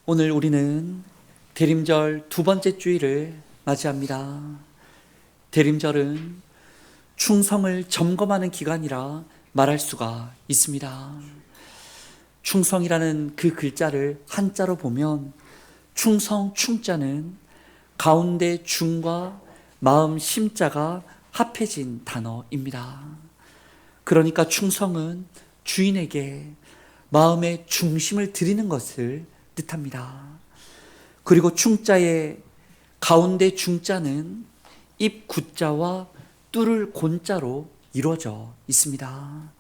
오늘 우리는 대림절 두 번째 주일을 맞이합니다. 대림절은 충성을 점검하는 기간이라 말할 수가 있습니다. 충성이라는 그 글자를 한자로 보면 충성 충자는 가운데 중과 마음 심자가 합해진 단어입니다. 그러니까 충성은 주인에게 마음의 중심을 드리는 것을 뜻합니다. 그리고 충자의 가운데 중자는 입 구자와 뚫을 곤자로 이루어져 있습니다.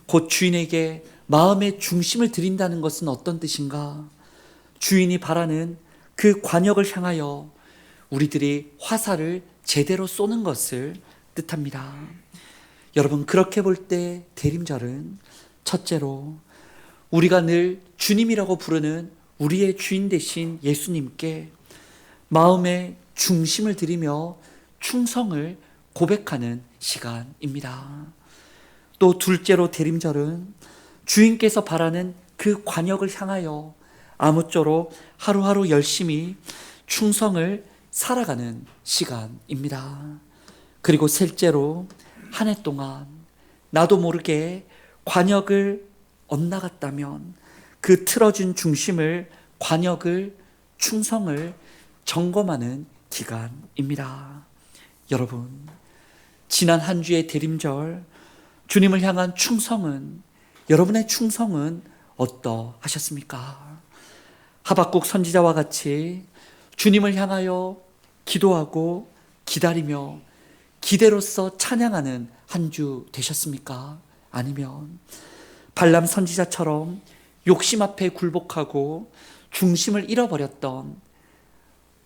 곧 주인에게 마음의 중심을 드린다는 것은 어떤 뜻인가? 주인이 바라는 그 관역을 향하여 우리들이 화살을 제대로 쏘는 것을 뜻합니다. 여러분, 그렇게 볼 때 대림절은 첫째로 우리가 늘 주님이라고 부르는 우리의 주인 되신 예수님께 마음의 중심을 드리며 충성을 고백하는 시간입니다. 또 둘째로 대림절은 주인께서 바라는 그 관역을 향하여 아무쪼록 하루하루 열심히 충성을 살아가는 시간입니다. 그리고 셋째로 한 해 동안 나도 모르게 관역을 엇나갔다면 그 틀어준 중심을, 관역을, 충성을 점검하는 기간입니다. 여러분, 지난 한 주의 대림절 주님을 향한 충성은, 여러분의 충성은 어떠하셨습니까? 하박국 선지자와 같이 주님을 향하여 기도하고 기다리며 기대로서 찬양하는 한 주 되셨습니까? 아니면 발람 선지자처럼 욕심 앞에 굴복하고 중심을 잃어버렸던,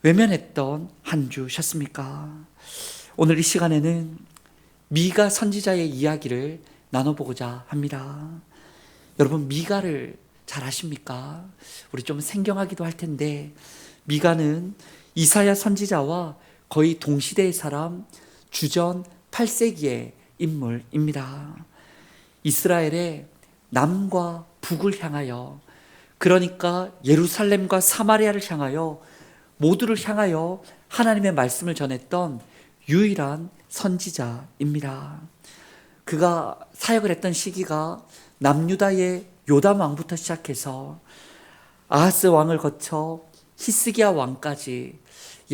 외면했던 한 주셨습니까? 오늘 이 시간에는 미가 선지자의 이야기를 나눠보고자 합니다. 여러분, 미가를 잘 아십니까? 우리 좀 생경하기도 할 텐데, 미가는 이사야 선지자와 거의 동시대의 사람, 주전 8세기의 인물입니다. 이스라엘의 남과 북을 향하여, 그러니까 예루살렘과 사마리아를 향하여, 모두를 향하여 하나님의 말씀을 전했던 유일한 선지자입니다. 그가 사역을 했던 시기가 남유다의 요담 왕부터 시작해서 아하스 왕을 거쳐 히스기야 왕까지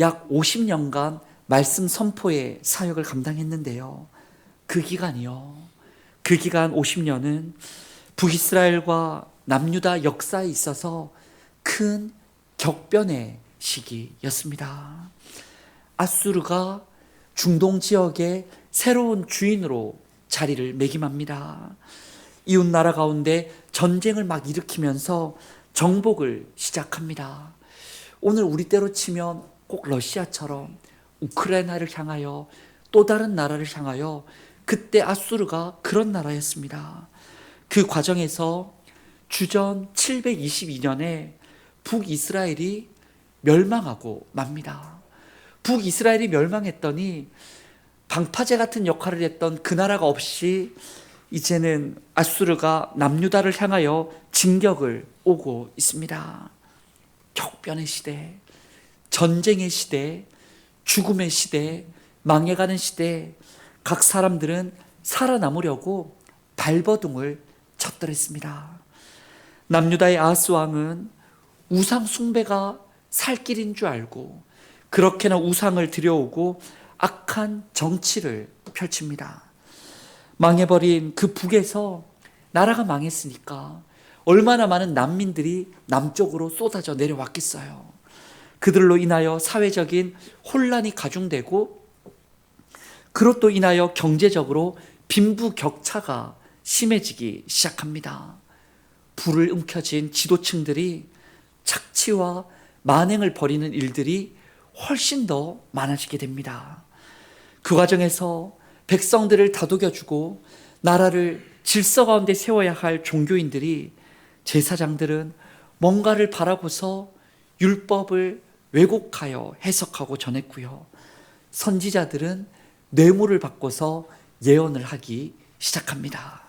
약 50년간 말씀 선포의 사역을 감당했는데요. 그 기간 50년은 북이스라엘과 남유다 역사에 있어서 큰 격변의 시기였습니다. 아수르가 중동 지역의 새로운 주인으로 자리를 매김합니다. 이웃 나라 가운데 전쟁을 막 일으키면서 정복을 시작합니다. 오늘 우리 때로 치면 꼭 러시아처럼 우크라이나를 향하여, 또 다른 나라를 향하여, 그때 아수르가 그런 나라였습니다. 그 과정에서 주전 722년에 북이스라엘이 멸망하고 맙니다. 북이스라엘이 멸망했더니 방파제 같은 역할을 했던 그 나라가 없이 이제는 아수르가 남유다를 향하여 진격을 오고 있습니다. 격변의 시대, 전쟁의 시대, 죽음의 시대, 망해가는 시대, 각 사람들은 살아남으려고 발버둥을 쳤더랬습니다. 남유다의 아하스 왕은 우상 숭배가 살 길인 줄 알고 그렇게나 우상을 들여오고 악한 정치를 펼칩니다. 망해버린 그 북에서, 나라가 망했으니까 얼마나 많은 난민들이 남쪽으로 쏟아져 내려왔겠어요. 그들로 인하여 사회적인 혼란이 가중되고, 그것도 인하여 경제적으로 빈부격차가 심해지기 시작합니다. 불을 움켜쥔 지도층들이 착취와 만행을 벌이는 일들이 훨씬 더 많아지게 됩니다. 그 과정에서 백성들을 다독여주고 나라를 질서 가운데 세워야 할 종교인들이, 제사장들은 뭔가를 바라고서 율법을 왜곡하여 해석하고 전했고요. 선지자들은 뇌물을 바꿔서 예언을 하기 시작합니다.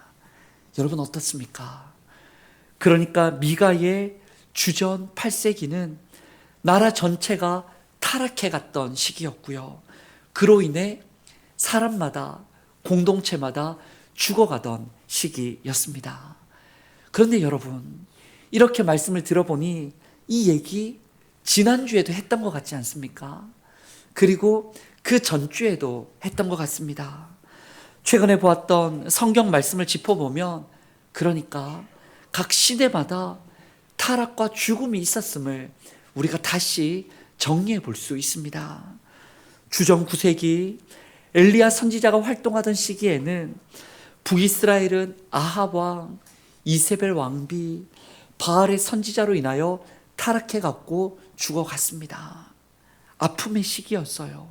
여러분 어떻습니까? 그러니까 미가의 주전 8세기는 나라 전체가 타락해 갔던 시기였고요. 그로 인해 사람마다, 공동체마다 죽어가던 시기였습니다. 그런데 여러분, 이렇게 말씀을 들어보니 이 얘기 지난주에도 했던 것 같지 않습니까? 그리고 그 전주에도 했던 것 같습니다. 최근에 보았던 성경 말씀을 짚어보면, 그러니까 각 시대마다 타락과 죽음이 있었음을 우리가 다시 정리해 볼 수 있습니다. 주전 9세기 엘리야 선지자가 활동하던 시기에는 북이스라엘은 아합 왕, 이세벨 왕비, 바알의 선지자로 인하여 타락해 갔고 죽어갔습니다. 아픔의 시기였어요.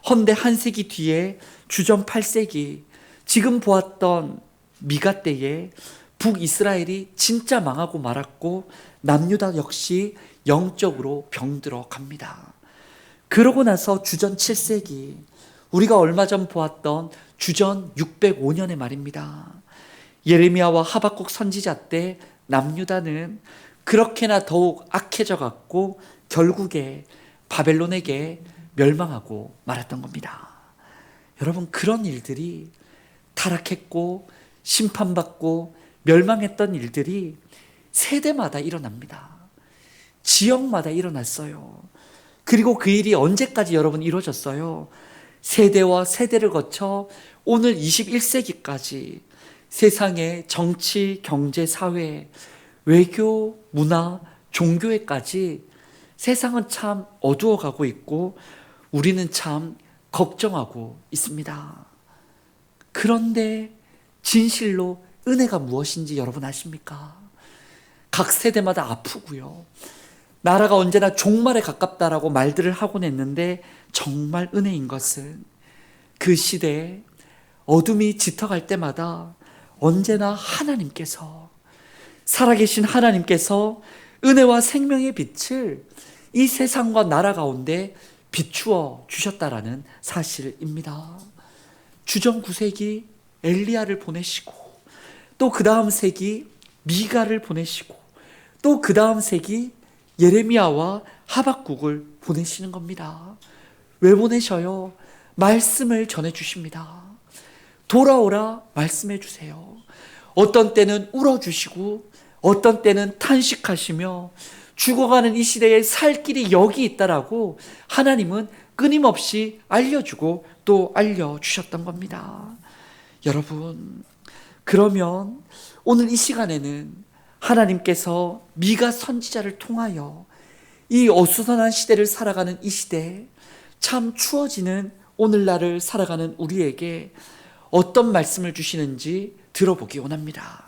헌데 한 세기 뒤에 주전 8세기, 지금 보았던 미가 때에 북이스라엘이 진짜 망하고 말았고 남유다 역시 영적으로 병들어 갑니다. 그러고 나서 주전 7세기, 우리가 얼마 전 보았던 주전 605년의 말입니다. 예레미야와 하박국 선지자 때 남유다는 그렇게나 더욱 악해져 갔고 결국에 바벨론에게 멸망하고 말았던 겁니다. 여러분, 그런 일들이, 타락했고 심판받고 멸망했던 일들이 세대마다 일어납니다. 지역마다 일어났어요. 그리고 그 일이 언제까지 여러분 이루어졌어요? 세대와 세대를 거쳐 오늘 21세기까지 세상의 정치, 경제, 사회, 외교, 문화, 종교에까지 세상은 참 어두워가고 있고 우리는 참 걱정하고 있습니다. 그런데 진실로 은혜가 무엇인지 여러분 아십니까? 각 세대마다 아프고요. 나라가 언제나 종말에 가깝다라고 말들을 하곤 했는데 정말 은혜인 것은 그 시대에 어둠이 짙어갈 때마다 언제나 하나님께서, 살아계신 하나님께서 은혜와 생명의 빛을 이 세상과 나라 가운데 비추어 주셨다라는 사실입니다. 주전 9세기 엘리야를 보내시고 또 그 다음 세기 미가를 보내시고 또 그 다음 세기 예레미야와 하박국을 보내시는 겁니다. 왜 보내셔요? 말씀을 전해주십니다. 돌아오라 말씀해 주세요. 어떤 때는 울어주시고 어떤 때는 탄식하시며 죽어가는 이 시대에 살 길이 여기 있다라고 하나님은 끊임없이 알려주고 또 알려주셨던 겁니다. 여러분, 그러면 오늘 이 시간에는 하나님께서 미가 선지자를 통하여 이 어수선한 시대를 살아가는 이 시대에 참 추워지는 오늘날을 살아가는 우리에게 어떤 말씀을 주시는지 들어보기 원합니다.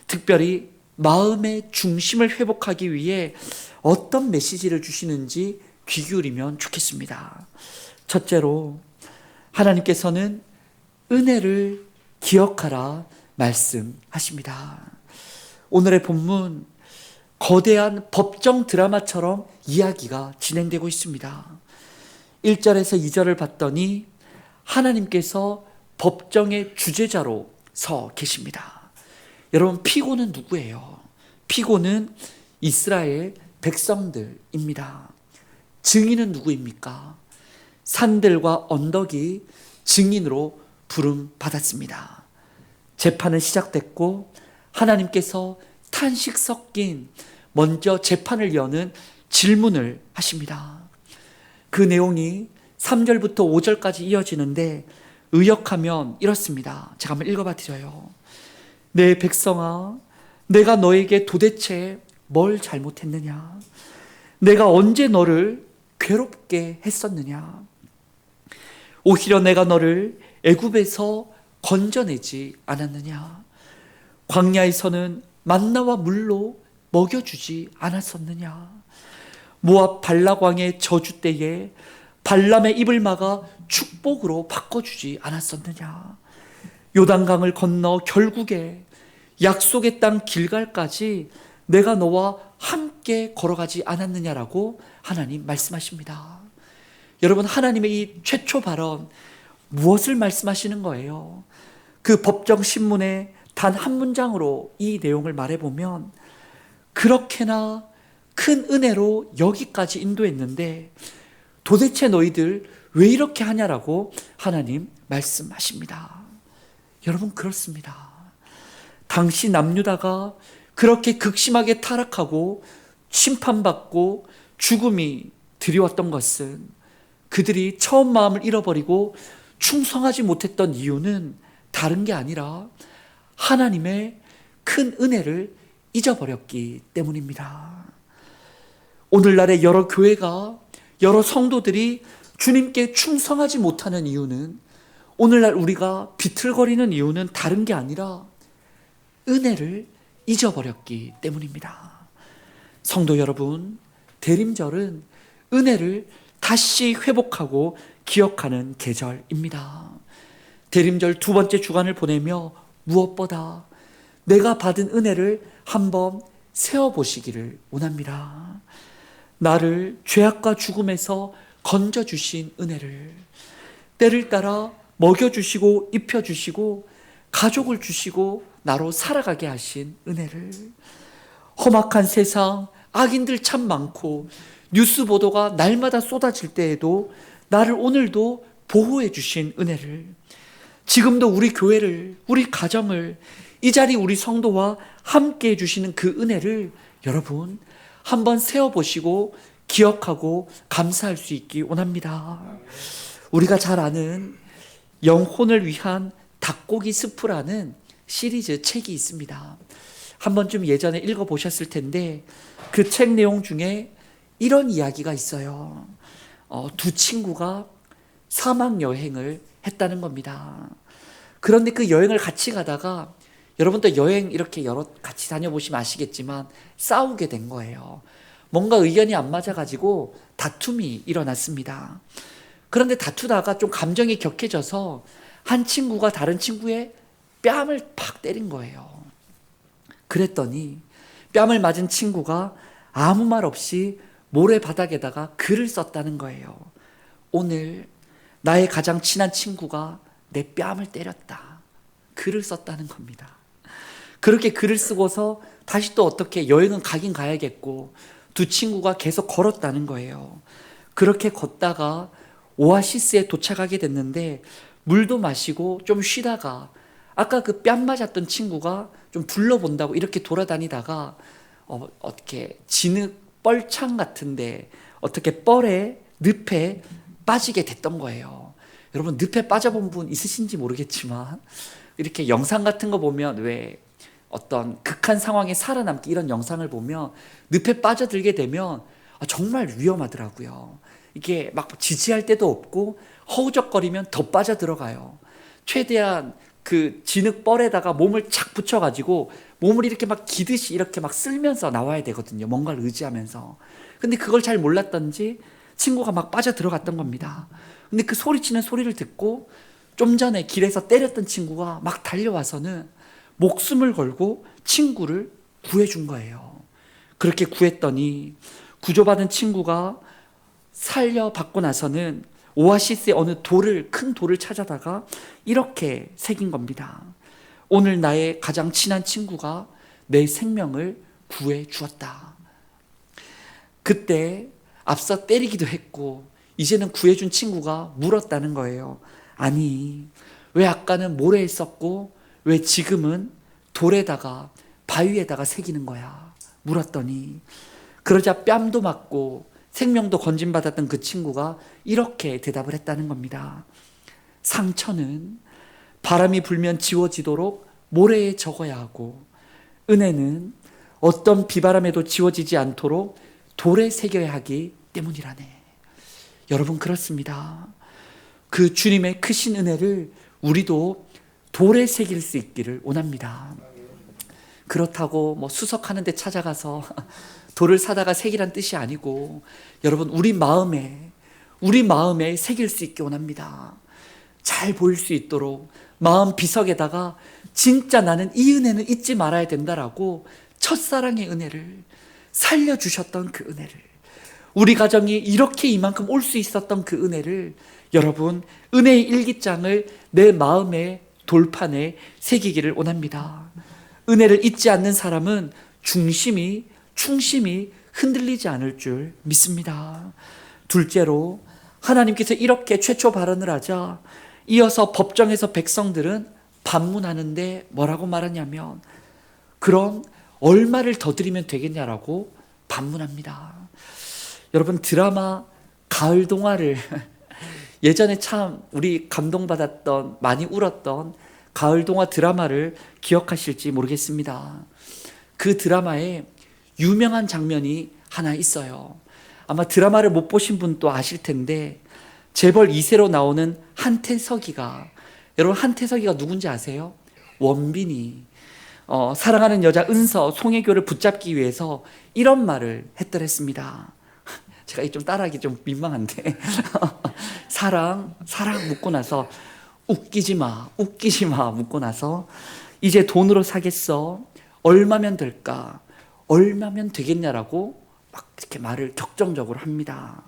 특별히 마음의 중심을 회복하기 위해 어떤 메시지를 주시는지 귀 기울이면 좋겠습니다. 첫째로 하나님께서는 은혜를 기억하라 말씀하십니다. 오늘의 본문, 거대한 법정 드라마처럼 이야기가 진행되고 있습니다. 1절에서 2절을 봤더니 하나님께서 법정의 주재자로 서 계십니다. 여러분, 피고는 누구예요? 피고는 이스라엘 백성들입니다. 증인은 누구입니까? 산들과 언덕이 증인으로 부름받았습니다. 재판은 시작됐고 하나님께서 탄식 섞인 먼저 재판을 여는 질문을 하십니다. 그 내용이 3절부터 5절까지 이어지는데 의역하면 이렇습니다. 제가 한번 읽어봐 드려요. 내 백성아, 내가 너에게 도대체 뭘 잘못했느냐? 내가 언제 너를 괴롭게 했었느냐? 오히려 내가 너를 애굽에서 건져내지 않았느냐? 광야에서는 만나와 물로 먹여주지 않았었느냐? 모압 발락왕의 저주 때에 발람의 입을 막아 축복으로 바꿔주지 않았었느냐? 요단강을 건너 결국에 약속의 땅 길갈까지 내가 너와 함께 걸어가지 않았느냐라고 하나님 말씀하십니다. 여러분, 하나님의 이 최초 발언, 무엇을 말씀하시는 거예요? 그 법정 신문의 단 한 문장으로 이 내용을 말해보면 그렇게나 큰 은혜로 여기까지 인도했는데 도대체 너희들 왜 이렇게 하냐라고 하나님 말씀하십니다. 여러분, 그렇습니다. 당시 남유다가 그렇게 극심하게 타락하고 심판받고 죽음이 드리웠던 것은 그들이 처음 마음을 잃어버리고 충성하지 못했던 이유는 다른 게 아니라 하나님의 큰 은혜를 잊어버렸기 때문입니다. 오늘날의 여러 교회가, 여러 성도들이 주님께 충성하지 못하는 이유는, 오늘날 우리가 비틀거리는 이유는 다른 게 아니라 은혜를 잊어버렸기 때문입니다. 성도 여러분, 대림절은 은혜를 다시 회복하고 기억하는 계절입니다. 대림절 두 번째 주간을 보내며 무엇보다 내가 받은 은혜를 한번 세어보시기를 원합니다. 나를 죄악과 죽음에서 건져주신 은혜를, 때를 따라 먹여주시고 입혀주시고 가족을 주시고 나로 살아가게 하신 은혜를, 험악한 세상, 악인들 참 많고 뉴스 보도가 날마다 쏟아질 때에도 나를 오늘도 보호해 주신 은혜를, 지금도 우리 교회를, 우리 가정을, 이 자리 우리 성도와 함께 해주시는 그 은혜를 여러분 한번 세어보시고 기억하고 감사할 수 있기 원합니다. 우리가 잘 아는 영혼을 위한 닭고기 스프라는 시리즈 책이 있습니다. 한 번쯤 예전에 읽어보셨을 텐데 그 책 내용 중에 이런 이야기가 있어요. 두 친구가 사막 여행을 했다는 겁니다. 그런데 그 여행을 같이 가다가, 여러분도 여행 이렇게 여러 같이 다녀보시면 아시겠지만 싸우게 된 거예요. 뭔가 의견이 안 맞아가지고 다툼이 일어났습니다. 그런데 다투다가 좀 감정이 격해져서 한 친구가 다른 친구의 뺨을 팍 때린 거예요. 그랬더니 뺨을 맞은 친구가 아무 말 없이 모래바닥에다가 글을 썼다는 거예요. 오늘 나의 가장 친한 친구가 내 뺨을 때렸다. 글을 썼다는 겁니다. 그렇게 글을 쓰고서 다시 또 어떻게 여행은 가긴 가야겠고 두 친구가 계속 걸었다는 거예요. 그렇게 걷다가 오아시스에 도착하게 됐는데 물도 마시고 좀 쉬다가 아까 그 뺨 맞았던 친구가 좀 둘러본다고 이렇게 돌아다니다가 어떻게 진흙 뻘창 같은데 어떻게 뻘에 늪에 빠지게 됐던 거예요. 여러분, 늪에 빠져본 분 있으신지 모르겠지만 이렇게 영상 같은 거 보면 왜 어떤 극한 상황에 살아남기 이런 영상을 보면 늪에 빠져들게 되면 정말 위험하더라고요. 이게 막 지지할 데도 없고 허우적거리면 더 빠져 들어가요. 최대한 그 진흙벌에다가 몸을 착 붙여가지고 몸을 이렇게 막 기듯이 이렇게 막 쓸면서 나와야 되거든요. 뭔가를 의지하면서. 근데 그걸 잘 몰랐던지 친구가 막 빠져 들어갔던 겁니다. 근데 그 소리치는 소리를 듣고 좀 전에 길에서 때렸던 친구가 막 달려와서는 목숨을 걸고 친구를 구해준 거예요. 그렇게 구했더니 구조받은 친구가 살려받고 나서는 오아시스의 어느 큰 돌을 찾아다가 이렇게 새긴 겁니다. 오늘 나의 가장 친한 친구가 내 생명을 구해 주었다. 그때 앞서 때리기도 했고 이제는 구해준 친구가 물었다는 거예요. 아니, 왜 아까는 모래에 썼고 왜 지금은 돌에다가 바위에다가 새기는 거야? 물었더니 그러자 뺨도 맞고 생명도 건진받았던 그 친구가 이렇게 대답을 했다는 겁니다. 상처는 바람이 불면 지워지도록 모래에 적어야 하고 은혜는 어떤 비바람에도 지워지지 않도록 돌에 새겨야 하기 때문이라네. 여러분, 그렇습니다. 그 주님의 크신 은혜를 우리도 돌에 새길 수 있기를 원합니다. 그렇다고 뭐 수석하는 데 찾아가서 돌을 사다가 새기란 뜻이 아니고 여러분, 우리 마음에 새길 수 있게 원합니다. 잘 보일 수 있도록 마음 비석에다가 진짜 나는 이 은혜는 잊지 말아야 된다라고 첫사랑의 은혜를, 살려주셨던 그 은혜를, 우리 가정이 이렇게 이만큼 올 수 있었던 그 은혜를 여러분, 은혜의 일기장을 내 마음의 돌판에 새기기를 원합니다. 은혜를 잊지 않는 사람은 중심이 충심이 흔들리지 않을 줄 믿습니다. 둘째로 하나님께서 이렇게 최초 발언을 하자 이어서 법정에서 백성들은 반문하는데 뭐라고 말하냐면 그럼 얼마를 더 드리면 되겠냐라고 반문합니다. 여러분 드라마 가을 동화를 예전에 참 우리 감동받았던 많이 울었던 가을 동화 드라마를 기억하실지 모르겠습니다. 그 드라마에 유명한 장면이 하나 있어요. 아마 드라마를 못 보신 분도 아실 텐데 재벌 2세로 나오는 한태석이가 여러분 한태석이가 누군지 아세요? 원빈이 사랑하는 여자 은서 송혜교를 붙잡기 위해서 이런 말을 했더랬습니다. 제가 좀 따라하기 좀 민망한데 사랑 묻고 나서 웃기지 마 묻고 나서 이제 돈으로 사겠어 얼마면 될까 얼마면 되겠냐라고 막 이렇게 말을 격정적으로 합니다.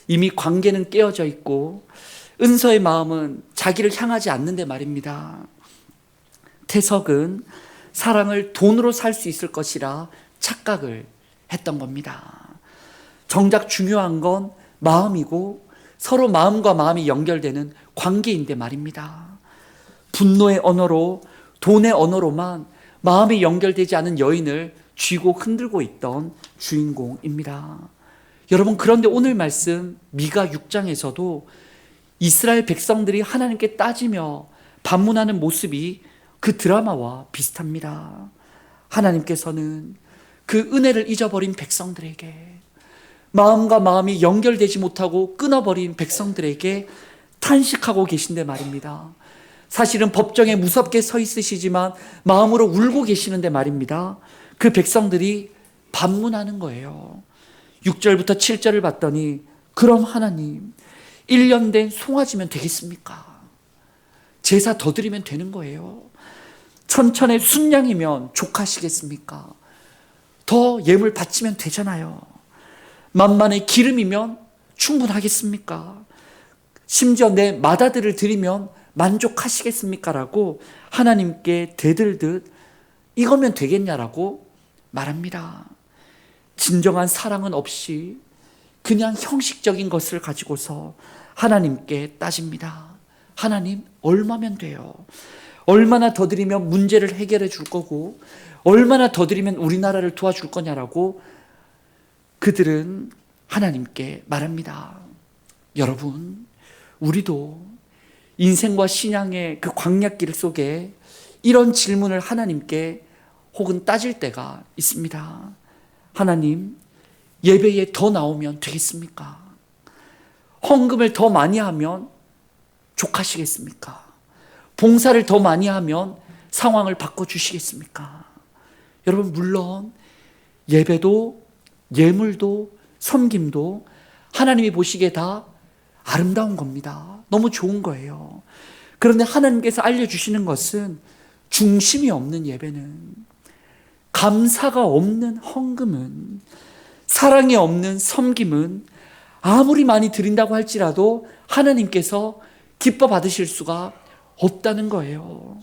이미 관계는 깨어져 있고 은서의 마음은 자기를 향하지 않는데 말입니다. 태석은 사랑을 돈으로 살 수 있을 것이라 착각을 했던 겁니다. 정작 중요한 건 마음이고 서로 마음과 마음이 연결되는 관계인데 말입니다. 분노의 언어로 돈의 언어로만 마음이 연결되지 않은 여인을 쥐고 흔들고 있던 주인공입니다. 여러분 그런데 오늘 말씀 미가 6장에서도 이스라엘 백성들이 하나님께 따지며 반문하는 모습이 그 드라마와 비슷합니다. 하나님께서는 그 은혜를 잊어버린 백성들에게 마음과 마음이 연결되지 못하고 끊어버린 백성들에게 탄식하고 계신데 말입니다. 사실은 법정에 무섭게 서 있으시지만 마음으로 울고 계시는데 말입니다. 그 백성들이 반문하는 거예요. 6절부터 7절을 봤더니 그럼 하나님 1년 된 송아지면 되겠습니까? 제사 더 드리면 되는 거예요. 천천의 순양이면 족하시겠습니까? 더 예물 바치면 되잖아요. 만만의 기름이면 충분하겠습니까? 심지어 내 맏아들을 드리면 만족하시겠습니까? 라고 하나님께 대들듯 이거면 되겠냐라고 말합니다. 진정한 사랑은 없이 그냥 형식적인 것을 가지고서 하나님께 따집니다. 하나님 얼마면 돼요? 얼마나 더 드리면 문제를 해결해 줄 거고 얼마나 더 드리면 우리나라를 도와줄 거냐라고 그들은 하나님께 말합니다. 여러분 우리도 인생과 신앙의 그 광야길 속에 이런 질문을 하나님께 혹은 따질 때가 있습니다. 하나님 예배에 더 나오면 되겠습니까? 헌금을 더 많이 하면 족하시겠습니까? 봉사를 더 많이 하면 상황을 바꿔주시겠습니까? 여러분 물론 예배도 예물도 섬김도 하나님이 보시기에 다 아름다운 겁니다. 너무 좋은 거예요. 그런데 하나님께서 알려주시는 것은 중심이 없는 예배는, 감사가 없는 헌금은, 사랑이 없는 섬김은 아무리 많이 드린다고 할지라도 하나님께서 기뻐 받으실 수가 없다는 거예요.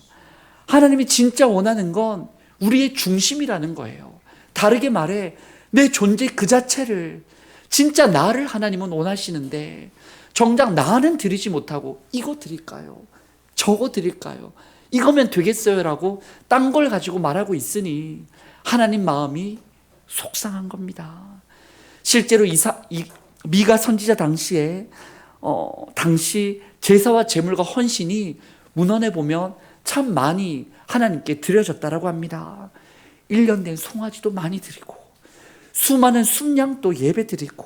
하나님이 진짜 원하는 건 우리의 중심이라는 거예요. 다르게 말해 내 존재 그 자체를, 진짜 나를 하나님은 원하시는데 정작 나는 드리지 못하고 이거 드릴까요? 저거 드릴까요? 이거면 되겠어요? 라고 딴 걸 가지고 말하고 있으니 하나님 마음이 속상한 겁니다. 실제로 미가 선지자 당시에 당시 제사와 제물과 헌신이 문헌에 보면 참 많이 하나님께 드려졌다라고 합니다. 1년 된 송아지도 많이 드리고 수많은 순양도 예배 드리고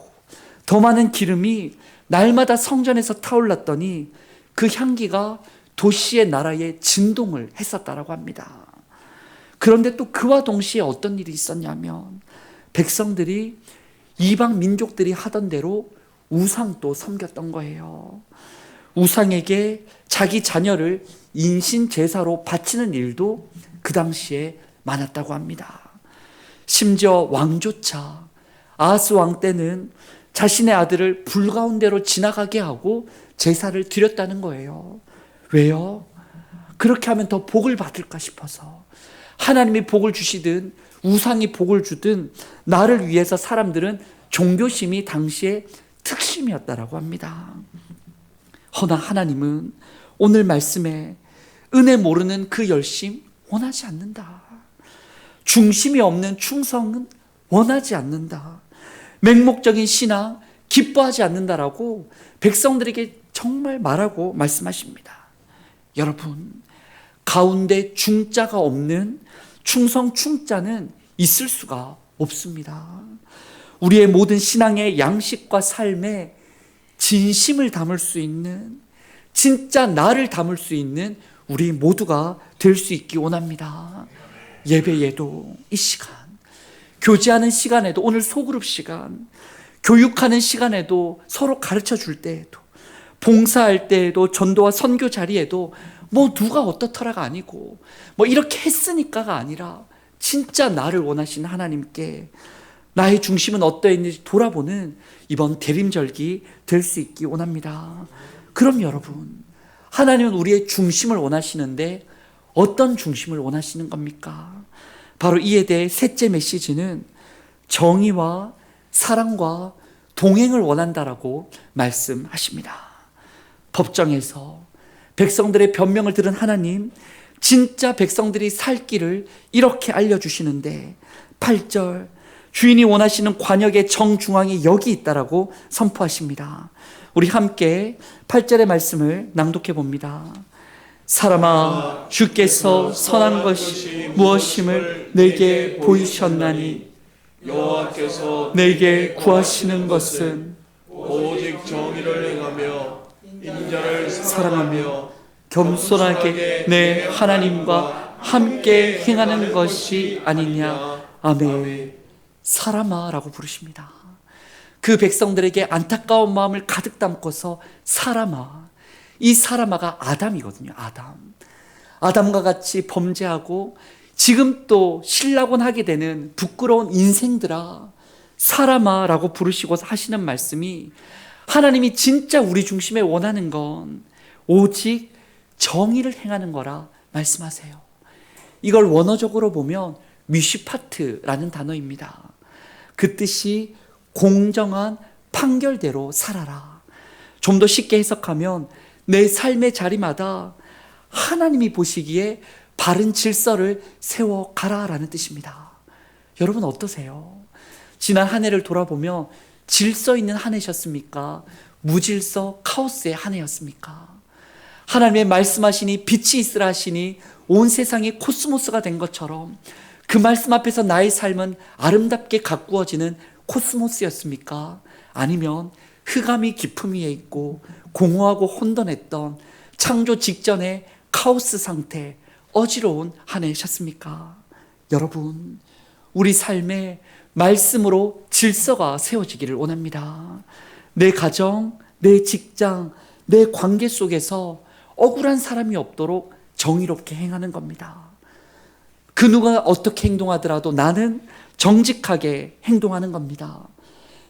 더 많은 기름이 날마다 성전에서 타올랐더니 그 향기가 도시의 나라에 진동을 했었다라고 합니다. 그런데 또 그와 동시에 어떤 일이 있었냐면 백성들이 이방 민족들이 하던 대로 우상도 섬겼던 거예요. 우상에게 자기 자녀를 인신 제사로 바치는 일도 그 당시에 많았다고 합니다. 심지어 왕조차 아하스 왕 때는 자신의 아들을 불 가운데로 지나가게 하고 제사를 드렸다는 거예요. 왜요? 그렇게 하면 더 복을 받을까 싶어서. 하나님이 복을 주시든 우상이 복을 주든 나를 위해서 사람들은 종교심이 당시에 특심이었다라고 합니다. 허나 하나님은 오늘 말씀에 은혜 모르는 그 열심 원하지 않는다. 중심이 없는 충성은 원하지 않는다. 맹목적인 신앙 기뻐하지 않는다라고 백성들에게 정말 말하고 말씀하십니다. 여러분, 가운데 중자가 없는 충성 충자는 있을 수가 없습니다. 우리의 모든 신앙의 양식과 삶에 진심을 담을 수 있는, 진짜 나를 담을 수 있는 우리 모두가 될 수 있기 원합니다. 예배에도 이 시간, 교제하는 시간에도, 오늘 소그룹 시간, 교육하는 시간에도, 서로 가르쳐 줄 때에도, 봉사할 때에도, 전도와 선교 자리에도 누가 어떻더라가 아니고 이렇게 했으니까가 아니라 진짜 나를 원하시는 하나님께 나의 중심은 어떠했는지 돌아보는 이번 대림절기 될 수 있기 원합니다. 그럼 여러분, 하나님은 우리의 중심을 원하시는데 어떤 중심을 원하시는 겁니까? 바로 이에 대해 셋째 메시지는 정의와 사랑과 동행을 원한다라고 말씀하십니다. 법정에서 백성들의 변명을 들은 하나님, 진짜 백성들이 살 길을 이렇게 알려주시는데 8절, 주인이 원하시는 관역의 정중앙이 여기 있다라고 선포하십니다. 우리 함께 8절의 말씀을 낭독해 봅니다. 사람아, 주께서 선한 것이 무엇임을 내게 보이셨나니 여호와께서 내게 구하시는 것은 오직 정의를 행하며 인자를 사랑하며 겸손하게 내 하나님과 함께 행하는 것이 아니냐. 아멘. 사람아 라고 부르십니다. 그 백성들에게 안타까운 마음을 가득 담고서 사람아, 이 사람아가 아담이거든요. 아담과 같이 범죄하고 지금 또 신라곤 하게 되는 부끄러운 인생들아, 사람아 라고 부르시고 하시는 말씀이, 하나님이 진짜 우리 중심에 원하는 건 오직 정의를 행하는 거라 말씀하세요. 이걸 원어적으로 보면 미시파트라는 단어입니다. 그 뜻이 공정한 판결대로 살아라. 좀 더 쉽게 해석하면 내 삶의 자리마다 하나님이 보시기에 바른 질서를 세워가라라는 뜻입니다. 여러분 어떠세요? 지난 한 해를 돌아보며 질서 있는 한 해셨습니까? 무질서 카오스의 한 해였습니까? 하나님의 말씀하시니 빛이 있으라 하시니 온 세상이 코스모스가 된 것처럼 그 말씀 앞에서 나의 삶은 아름답게 가꾸어지는 코스모스였습니까? 아니면 흑암이 깊음 위에 있고 공허하고 혼돈했던 창조 직전의 카오스 상태, 어지러운 한 해셨습니까? 여러분, 우리 삶에 말씀으로 질서가 세워지기를 원합니다. 내 가정, 내 직장, 내 관계 속에서 억울한 사람이 없도록 정의롭게 행하는 겁니다. 그 누가 어떻게 행동하더라도 나는 정직하게 행동하는 겁니다.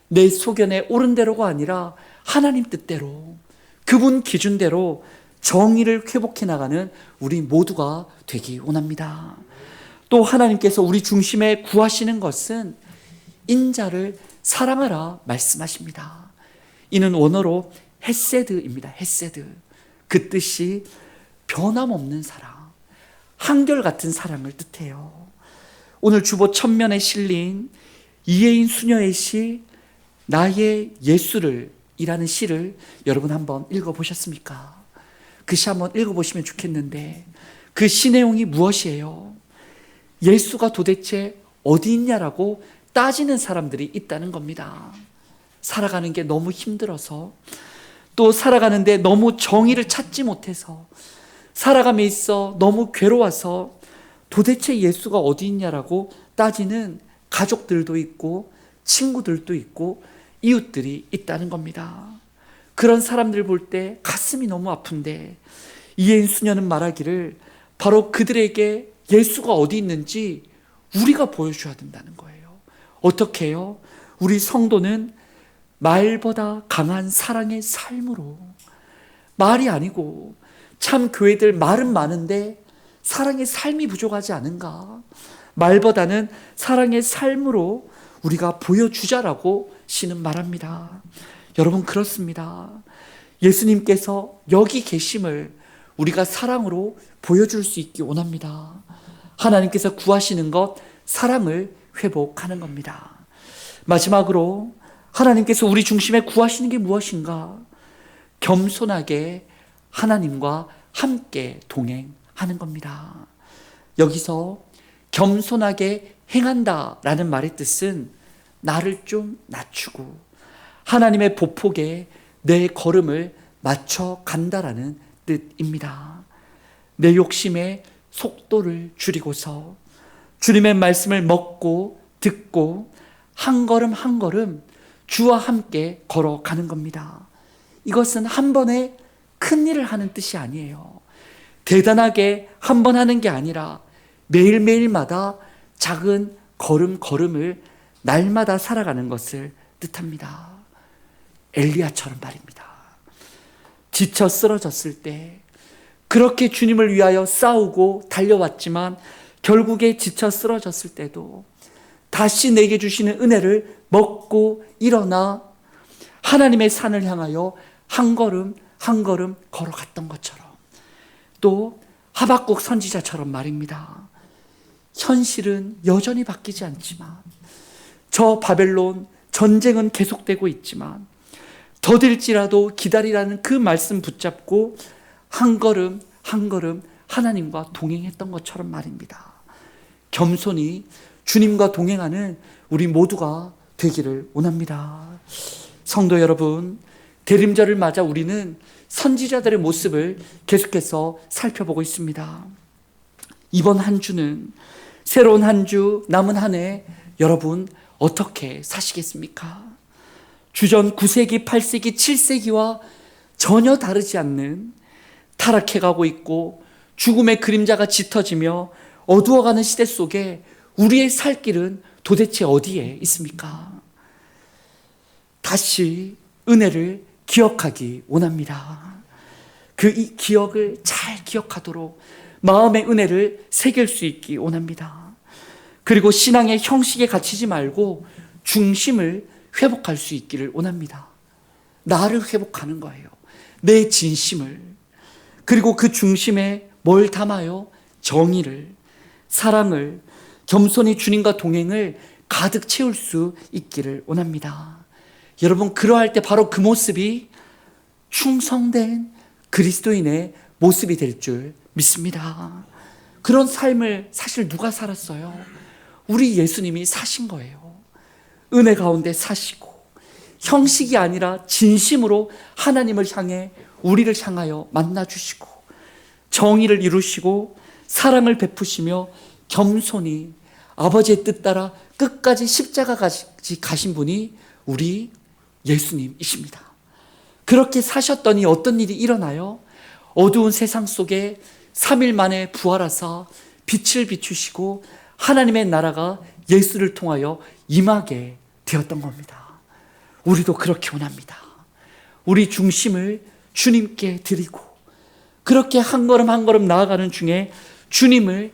내 소견에 옳은 대로가 아니라 하나님 뜻대로, 그분 기준대로 정의를 회복해 나가는 우리 모두가 되기 원합니다. 또 하나님께서 우리 중심에 구하시는 것은 인자를 사랑하라 말씀하십니다. 이는 원어로 헤세드입니다. 헤세드. 그 뜻이 변함없는 사랑, 한결같은 사랑을 뜻해요. 오늘 주보 천면에 실린 이혜인 수녀의 시 나의 예수를 이라는 시를 여러분 한번 읽어보셨습니까? 그 시 한번 읽어보시면 좋겠는데, 그 시 내용이 무엇이에요? 예수가 도대체 어디 있냐라고 따지는 사람들이 있다는 겁니다. 살아가는 게 너무 힘들어서, 또 살아가는데 너무 정의를 찾지 못해서, 살아감에 있어 너무 괴로워서 도대체 예수가 어디 있냐라고 따지는 가족들도 있고 친구들도 있고 이웃들이 있다는 겁니다. 그런 사람들 볼 때 가슴이 너무 아픈데, 이혜인 수녀는 말하기를 바로 그들에게 예수가 어디 있는지 우리가 보여줘야 된다는 거예요. 어떻게 해요? 우리 성도는 말보다 강한 사랑의 삶으로, 말이 아니고, 참 교회들 말은 많은데 사랑의 삶이 부족하지 않은가? 말보다는 사랑의 삶으로 우리가 보여주자라고 시는 말합니다. 여러분, 그렇습니다. 예수님께서 여기 계심을 우리가 사랑으로 보여줄 수 있기 원합니다. 하나님께서 구하시는 것, 사랑을 회복하는 겁니다. 마지막으로 하나님께서 우리 중심에 구하시는 게 무엇인가? 겸손하게 하나님과 함께 동행하는 겁니다. 여기서 겸손하게 행한다라는 말의 뜻은 나를 좀 낮추고 하나님의 보폭에 내 걸음을 맞춰 간다라는 뜻입니다. 내 욕심의 속도를 줄이고서 주님의 말씀을 먹고 듣고 한 걸음 한 걸음 주와 함께 걸어가는 겁니다. 이것은 한 번에 큰 일을 하는 뜻이 아니에요. 대단하게 한 번 하는 게 아니라 매일매일마다 작은 걸음을 날마다 살아가는 것을 뜻합니다. 엘리야처럼 말입니다. 지쳐 쓰러졌을 때 그렇게 주님을 위하여 싸우고 달려왔지만 결국에 지쳐 쓰러졌을 때도 다시 내게 주시는 은혜를 먹고 일어나 하나님의 산을 향하여 한 걸음 한 걸음 걸어갔던 것처럼, 또 하박국 선지자처럼 말입니다. 현실은 여전히 바뀌지 않지만, 저 바벨론 전쟁은 계속되고 있지만 더딜지라도 기다리라는 그 말씀 붙잡고 한 걸음 한 걸음 하나님과 동행했던 것처럼 말입니다. 겸손히 주님과 동행하는 우리 모두가 되기를 원합니다. 성도 여러분, 대림절을 맞아 우리는 선지자들의 모습을 계속해서 살펴보고 있습니다. 이번 한 주는, 새로운 한 주, 남은 한 해 여러분 어떻게 사시겠습니까? 주전 9세기, 8세기, 7세기와 전혀 다르지 않는, 타락해가고 있고 죽음의 그림자가 짙어지며 어두워가는 시대 속에 우리의 살 길은 도대체 어디에 있습니까? 다시 은혜를 기억하기 원합니다. 이 기억을 잘 기억하도록 마음의 은혜를 새길 수 있기 원합니다. 그리고 신앙의 형식에 갇히지 말고 중심을 회복할 수 있기를 원합니다. 나를 회복하는 거예요. 내 진심을. 그리고 그 중심에 뭘 담아요? 정의를, 사랑을, 겸손히 주님과 동행을 가득 채울 수 있기를 원합니다. 여러분, 그러할 때 바로 그 모습이 충성된 그리스도인의 모습이 될 줄 믿습니다. 그런 삶을 사실 누가 살았어요? 우리 예수님이 사신 거예요. 은혜 가운데 사시고 형식이 아니라 진심으로 하나님을 향해, 우리를 향하여 만나주시고 정의를 이루시고 사랑을 베푸시며 겸손히 아버지의 뜻 따라 끝까지 십자가까지 가신 분이 우리 예수님이십니다. 그렇게 사셨더니 어떤 일이 일어나요? 어두운 세상 속에 3일 만에 부활하사 빛을 비추시고 하나님의 나라가 예수를 통하여 임하게 되었던 겁니다. 우리도 그렇게 원합니다. 우리 중심을 주님께 드리고 그렇게 한 걸음 한 걸음 나아가는 중에 주님을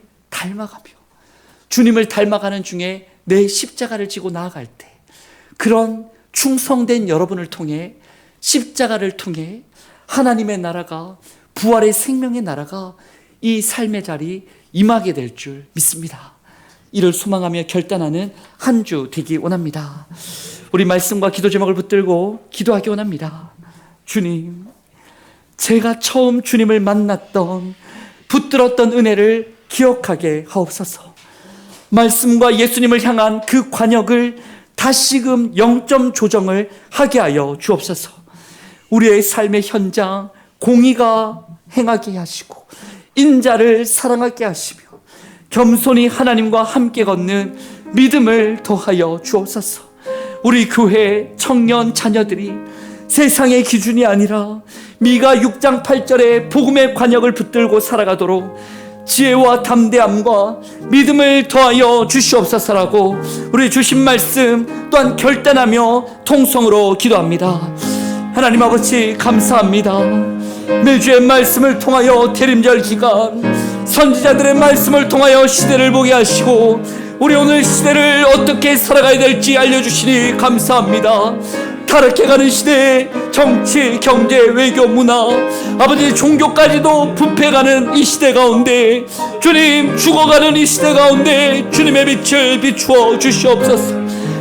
닮아가는 중에 내 십자가를 지고 나아갈 때, 그런 충성된 여러분을 통해, 십자가를 통해 하나님의 나라가, 부활의 생명의 나라가 이 삶의 자리 임하게 될 줄 믿습니다. 이를 소망하며 결단하는 한 주 되기 원합니다. 우리 말씀과 기도 제목을 붙들고 기도하기 원합니다. 주님, 제가 처음 주님을 만났던 붙들었던 은혜를 기억하게 하옵소서. 말씀과 예수님을 향한 그 관역을 다시금 0점 조정을 하게 하여 주옵소서. 우리의 삶의 현장 공의가 행하게 하시고 인자를 사랑하게 하시며 겸손히 하나님과 함께 걷는 믿음을 더하여 주옵소서. 우리 교회 청년 자녀들이 세상의 기준이 아니라 미가 6장 8절의 복음의 관역을 붙들고 살아가도록 지혜와 담대함과 믿음을 더하여 주시옵소서라고 우리 주신 말씀 또한 결단하며 통성으로 기도합니다. 하나님 아버지, 감사합니다. 매주의 말씀을 통하여 대림절 기간 선지자들의 말씀을 통하여 시대를 보게 하시고 우리 오늘 시대를 어떻게 살아가야 될지 알려주시니 감사합니다. 타락해가는 시대에 정치, 경제, 외교, 문화, 아버지 종교까지도 부패가는 이 시대 가운데 주님, 죽어가는 이 시대 가운데 주님의 빛을 비추어 주시옵소서.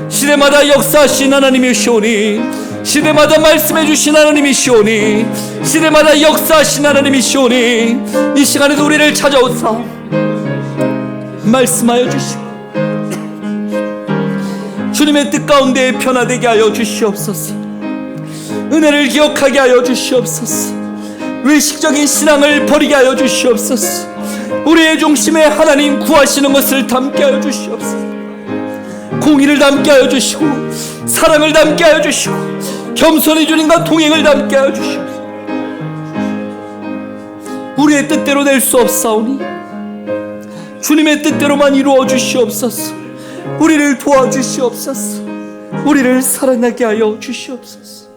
시대마다 역사하신 하나님이시오니, 시대마다 말씀해 주신 하나님이시오니, 시대마다 역사하신 하나님이시오니, 이 시간에도 우리를 찾아오사 말씀하여 주시오. 주님의 뜻 가운데 변화되게 하여 주시옵소서. 은혜를 기억하게 하여 주시옵소서. 외식적인 신앙을 버리게 하여 주시옵소서. 우리의 중심에 하나님 구하시는 것을 담게 하여 주시옵소서. 공의를 담게 하여 주시고 사랑을 담게 하여 주시고 겸손히 주님과 동행을 담게 하여 주시옵소서. 우리의 뜻대로 될 수 없사오니 주님의 뜻대로만 이루어 주시옵소서. 우리를 도와주시옵소서. 우리를 사랑하게 하여 주시옵소서.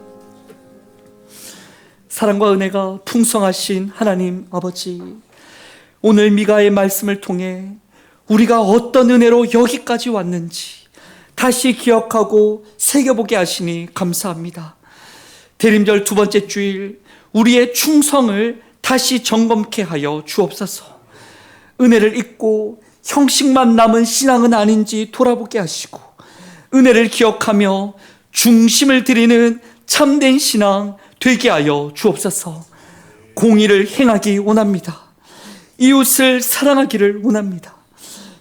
사랑과 은혜가 풍성하신 하나님 아버지, 오늘 미가의 말씀을 통해 우리가 어떤 은혜로 여기까지 왔는지 다시 기억하고 새겨보게 하시니 감사합니다. 대림절 두 번째 주일 우리의 충성을 다시 점검케 하여 주옵소서. 은혜를 잊고 형식만 남은 신앙은 아닌지 돌아보게 하시고 은혜를 기억하며 중심을 드리는 참된 신앙 되게 하여 주옵소서. 공의를 행하기 원합니다. 이웃을 사랑하기를 원합니다.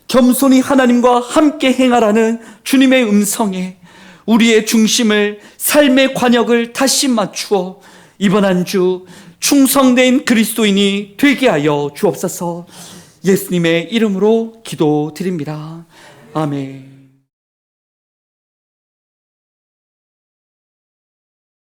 겸손히 하나님과 함께 행하라는 주님의 음성에 우리의 중심을, 삶의 관역을 다시 맞추어 이번 한 주 충성된 그리스도인이 되게 하여 주옵소서. 예수님의 이름으로 기도드립니다. 아멘.